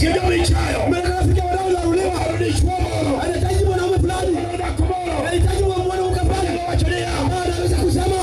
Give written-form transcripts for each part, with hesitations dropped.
Marafiki wanaolaruliwa. Anahitaji mwanaume fulani. Anahitaji mwanamke fulani. Anaweza kusema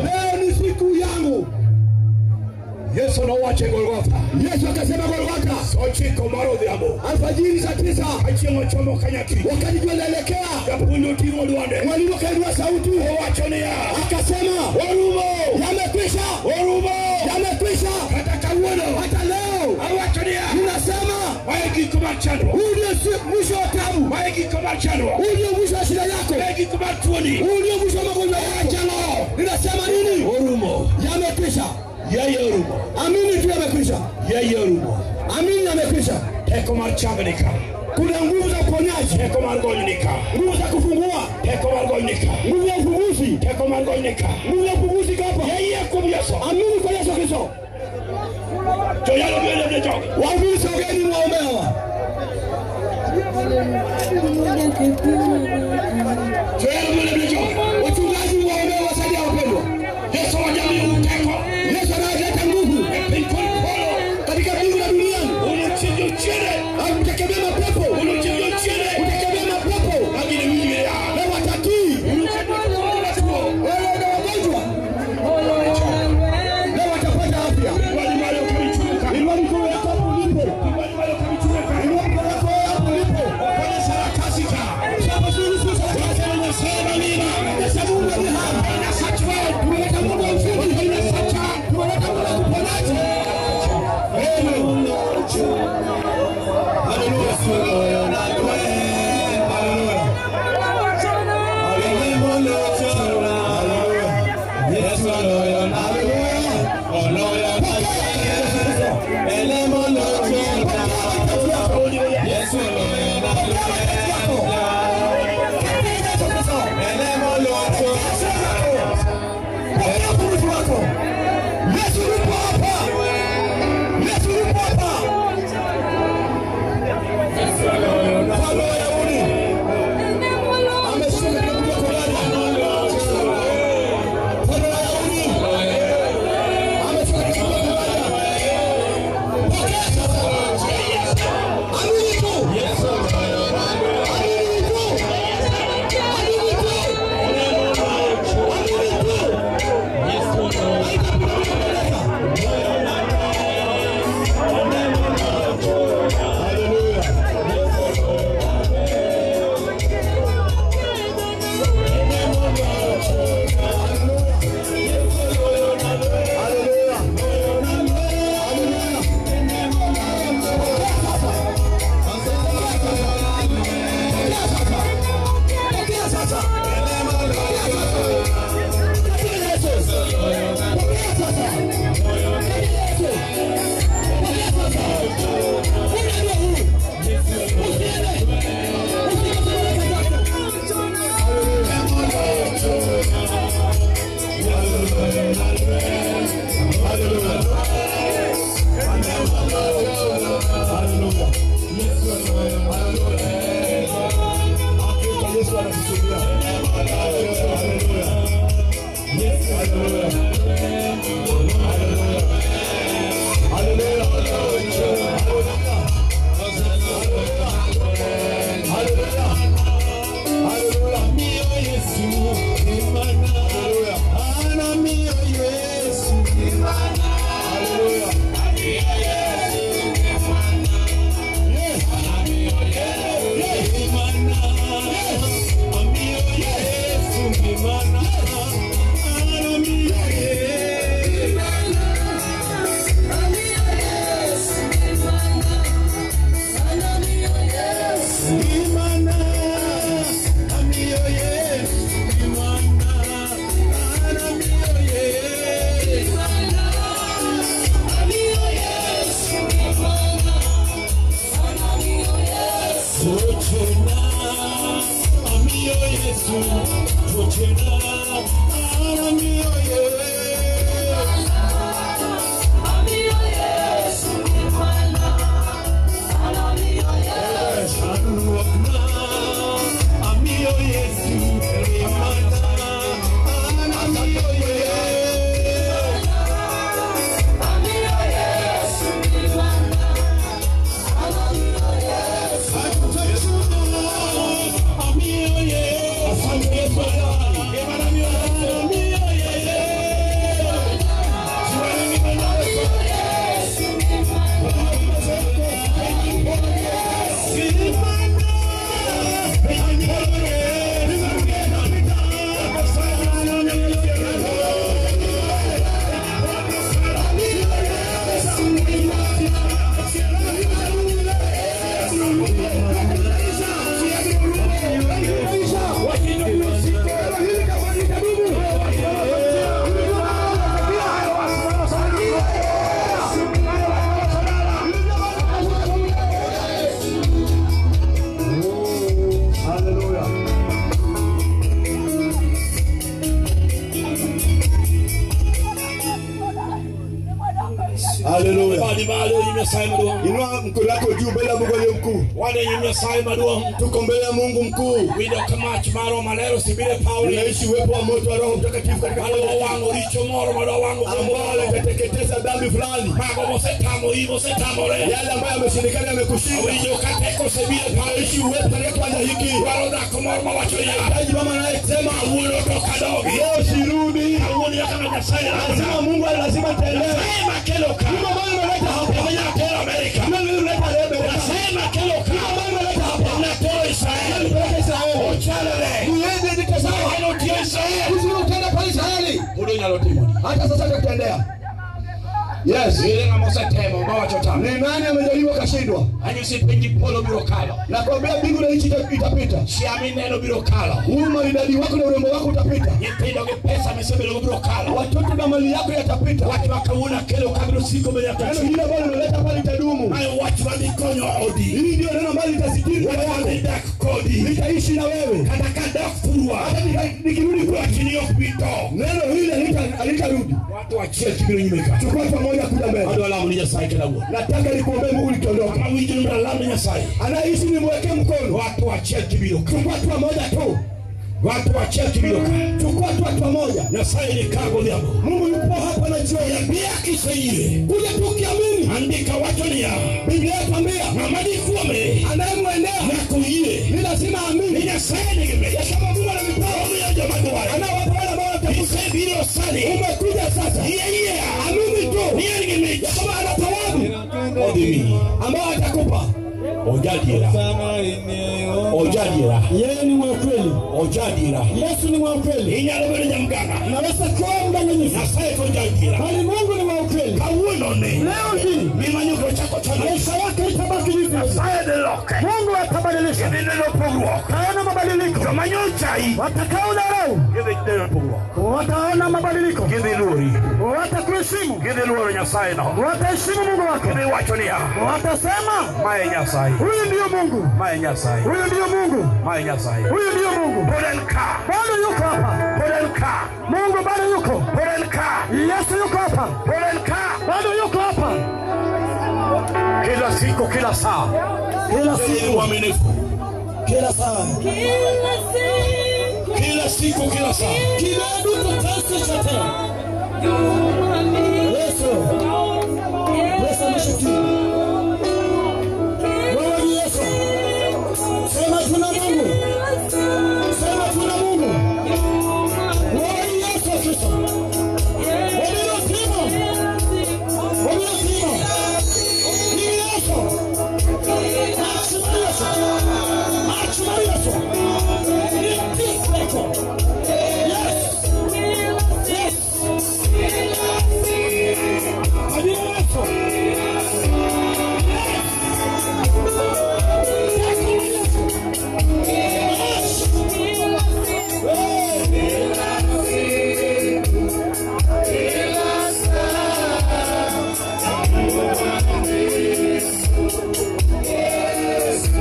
leo ni siku yangu. Yesu anawache Golgotha. Yesu akasema Golgotha. Sochiko marodhiamo. Alfajiri saa 9. Achiemo chomo kanyaki. Wakati jua linaelekea. Yapundu timo luande. Mwalimu kainua sauti. Wachonia. Akasema Orumo. Yamekwisha. Orumo. Yamekwisha. Hata uono. Hata leo. Wachonia. Ninasema. Maiki kumachano. Huu ndio mwisho wa tabu. Maiki kumachano. Huu ndio mwisho wa shida yako. Maiki kumatuoni. Huu ndio mwisho wa magonjwa yako. Ninasema nini? Orumo. Yamekwisha. Yeye orumo. Amini tu yamekwisha. Yeye orumo. Amini yamekwisha. Teko marchanganika. Kuna nguvu za uponyaji. Teko margonynika. Nguvu za kufungua. Teko margonynika. Nguvu ya ufunguzi. Teko margonynika. Nguvu ya ufunguzi hapa. Yeye kubiaso. Amini kwa Yesu Kristo. Toyalo bele mlejo. Waambie sogeni mwaomewa. Toyalo bele mlejo. Wachungaji mwaomewa wasaidia wapendwa. Yesu wajami uteko. Yesu analeta nguvu. Katika mbingu na duniani. Unachinjo chene. Utekemea mapepo. Unachinjo chene. Utekemea mapepo. Agini mimi ya. Na watakii. Wale na wagonjwa. Na watapata afya. Wali mayo kamichuka. Inua mikono yako hapo ulipo. Wali mayo kamichuka. Inua mikono yako hapo ulipo. Wale sarakasika. Sasa sisi Wale sema nina. Yesu Mungu ni hapa. Na satwa. Tumeleta Mungu wa ushindi. Wale satwa. Tumeleta Mungu wa uponyaji. Inua mkono wako juu mbele ya Mungu aliye mkuu. Tuko mbele ya Mungu mkuu. Tunaishi uwepo wa moto wa Roho Mtakatifu katika moyo wangu. Ambao atateketeza dhambi fulani. Yale ambayo yameshindikana yamekushinda. Tunaishi uwepo katika kiwanja hiki. Haji mama anayesema leo sirudi. Lazima Mungu lazima tende. Mungu Mungu analeta hapa. Mungu analeta leo. Nasema kelo kama Mungu analeta hapa. Natoa Israeli. Muende nitazama. Hanotia Israeli. Usitenda pale Israeli. Hata sasa tutatendea. Yes. Ni nani amejaribu kashindwa? Na kwambia mbingu na nchi itapita. Huyu maridadi wako na urembo wako utapita. Watoto na mali yako yatapita. Neno hili ambalo unaleta pale itadumu. Hili ndio neno ambalo litasitiri. Litaishi na wewe. Hata nikirudi kwa chini ya kupita. Neno hili halitarudi. Watu wachie kibiro nyimeka. Chukua pamoja kuja mbele. Nataka nikuombee Mungu likiondoka. Anaishi nimwekee mkono. Watu wachie kibiro. Chukua pamoja tu. Watu wachie kibiro. Chukua pamoja. Mungu yupo hapa na jioni. Niambia kisha ile. Kuja tukiamini. Andika watu nia. Biblia inatuambia anayemwendea na kuile. Ni lazima amini. Kama Mungu ana mipango ya jamaa. Anawapenda ambao watakubiri sali. Umekuja sasa. Amini tu. Kama ana thawabu. Ambao atakupa. Ojadira. Yeye ni wa kweli. Ojadira. Yesu ni wa kweli. Naweza kuwa mdanganyifu. Bali Mungu ni wa kweli. Leo hii maisha yake itabaki hivyo. Mungu atabadilisha. Taona mabadiliko. Watakao dharau. Wataona mabadiliko. Watakuheshimu. Wataheshimu Mungu wako. Watasema huyu ndio Mungu. Huyu ndio Mungu. Huyu ndio Mungu. Bado yuko hapa. Mungu bado yuko. Yesu yuko hapa. Bado yuko hapa. Kila siku, kila saa. Kila siku uaminifu. Kila saa. Kila siku, kila saa. Kila duka tasi chote. Yesu. Yesu ameshukia. Sema tuna Mungu. Sema tuna Mungu. Wewe Yesu Kristo. Wewe Kristo. Wewe Kristo. Ni Yesu. Achuma Yesu. Ni Kristo. Yes. Yes. Hadi Yesu.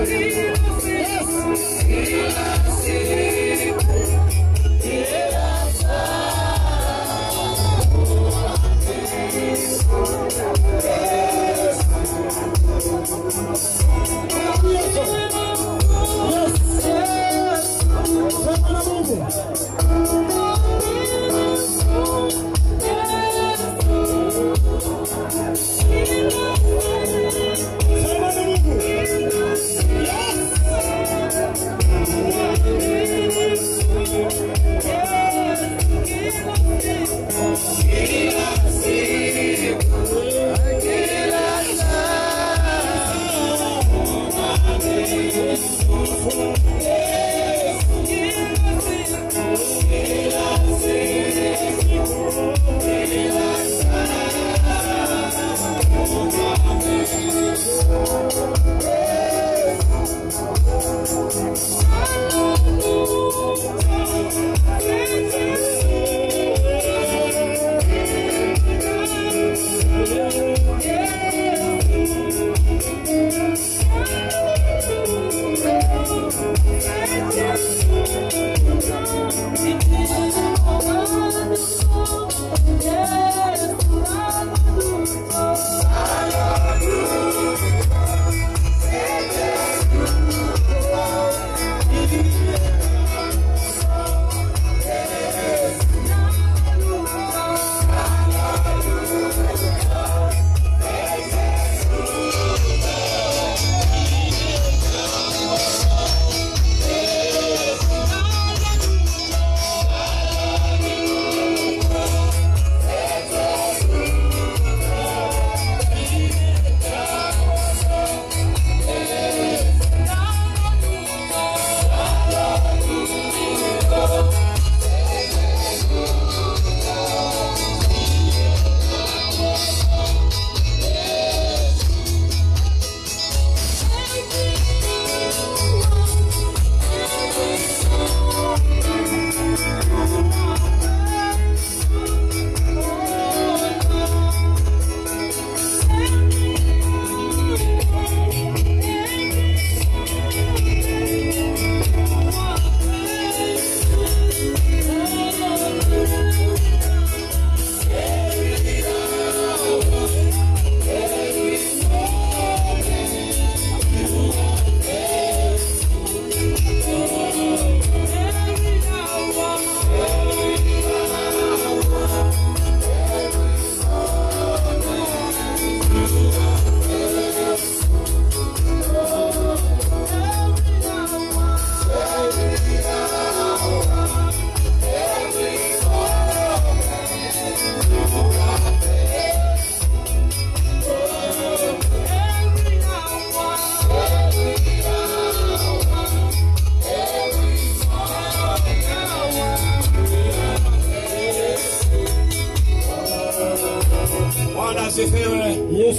Yes.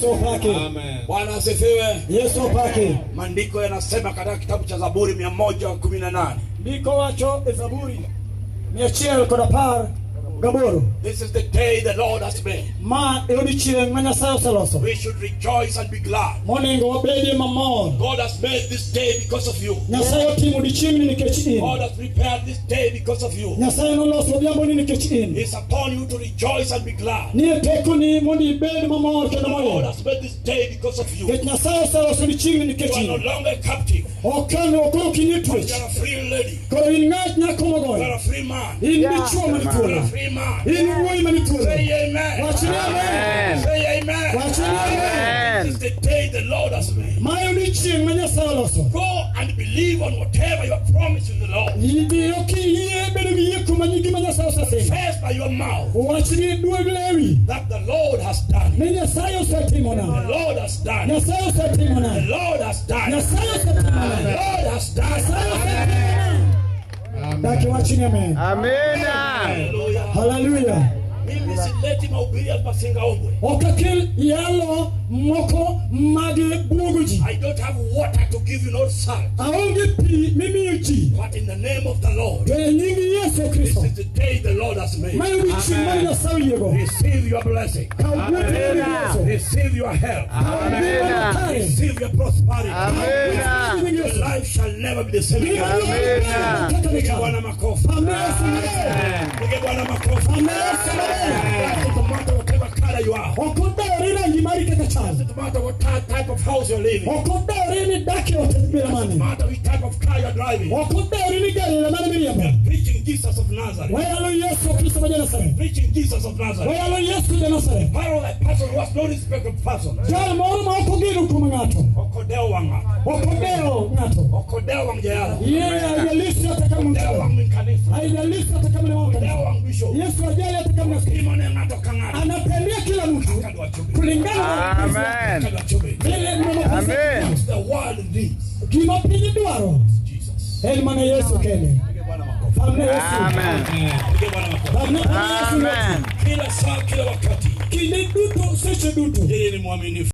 Yesu opake. Amen. Bwana asifiwe. Yesu opake. Maandiko yanasema katika kitabu cha Zaburi 118. Ndiko wacho Zaburi 118 Gaboro. This is the day the Lord has made. Ma eodichieng manyasayo seloso. We should rejoice and be glad. Monego wabedi mamor. God has made this day because of you. Nyasayo timo dichieng ni nikech in. God has prepared this day because of you. Nyasayo noloso odhiambo ni nikech in. It's upon you to rejoice and be glad. Ni teko ni mondo ibed mamor kendo God moyo. has made this day because of you. Nikech Nyasayo seloso dichieng ni nikech You are no in. longer captive. Okano okoro kinyi You twech. are a free lady. Koro in ng'at nyako You are mogoyo. a free man. In dichuo You are a manituola. free man. In wuoyi manituola. Say amen. Wachni amen. Say amen. Wachni amen. This is the day the Lord has made. Mayo dichieng manyasayo oloso. Go and believe on whatever you have promised in the Lord. Idhiyo kiyie bedo gi yie kuom gima Nyasaye osetimo. Confess by your mouth Wachni duog lewi. that the Lord has done. Ni Nyasaye osetimona. The Lord has done. Nyasaye The osetimona. Lord has done. Nyasaye The osetimona. Lord has Nyasaye done. osetimona. Daki wachni amen. Hallelujah. Hallelujah. Mimi sileti mahubiri ya Masinga Ombwe. Okakil yalo moko mage buogoji. I don't have water to give you, no salt. Aonge pi mimiyo ji. But in the name of the Lord, To nyingi Yesu this Kristo. is the day the Lord has made. Mayo dichieng man Nyasaye yiego. Receive your blessing. Kawuote Yesu. Receive your health. Amen. Receive your prosperity. Amen. Your life shall never be the same again. Pige Bwana makofi. Pige Bwana makofi. No matter whatever color you are. No matter what type of house you're living. No matter which type of car you're driving. Preaching Jesus of Nazareth. Preaching Jesus of Nazareth. Power like person who has no respect of person. Okodeo wanga. Okodeo wang jayala. Okodeo wang minkanisa. Okodeo wang bishop. Imone ngato kangata. Anapendea kila mtu kulingana na Amen. Amen. It's the world needs. kimapini dwaro. Jesus. Elmana Yesu kene. Famne Yesu. Amen. Pige Bwana makofi. Famne Yesu. Amen. Kila saa, kila wakati. Kile duto seche duto. Yeye ni mwaminifu.